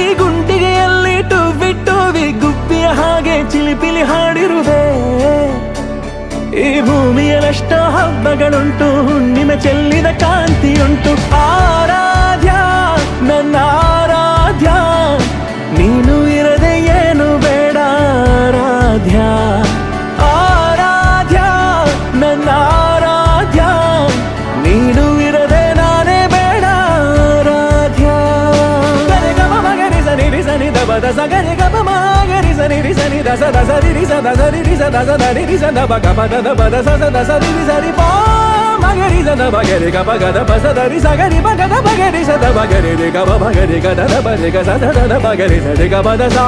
ಈ ಗುಂಡಿಗೆಯಲ್ಲಿ ಟುವಿ ಗುಬ್ಬಿಯ ಹಾಗೆ ಚಿಲಿಪಿಲಿ ಹಾಡಿರುವೆ. ಈ ಭೂಮಿಯಲ್ಲಷ್ಟ ಹಬ್ಬಗಳುಂಟು, ಹುಣ್ಣಿಮೆ ಚೆಲ್ಲಿದ ಕಾಂತಿಯುಂಟು. ಆರಾಧ್ಯ ನನ್ನ ಆರಾಧ್ಯ, ನೀನು ಇರದೆ ಏನು ಬೇಡ ಆರಾಧ್ಯ. ಆರಾಧ್ಯ ನನ್ನ ಆರಾಧ್ಯ, ನೀನು ಇರದೆ ನಾನೇ ಬೇಡ ಆರಾಧ್ಯ. ಗರಿ ಗಮ ಮಗರಿ ಸನಿ ರಿ ಸನಿ ದಬದ ಸಗರಿ ಗಮ ಮಗರಿ ಸನಿ ರಿ ಸನಿ ದಸ ದಸ ರಿ ರಿ ಸ ದಸ ರಿ ರಿ ಸ ದಸ ಧರಿ ರಿ ಸ ದಬ ಗಮ ದದ ಬದ ಸ ಸ ದಸ ರಿ ರಿ ಸರಿ ಪಾ ಮಗರಿ ಸ ದಬ ಗರಿ ಗಮ ಗದ ಬಸ ಧರಿ ಸಗರಿ ಬಗದ ಬಗರಿ ಸ ದಬ ಗರಿ ರಿ ಗಮ ಮಗರಿ ಗದ ದಬ ರಿ ಗ ಸ ದ ದ ಬಗರಿ ಸ ರಿ ಗಮ ದ ಸಾ.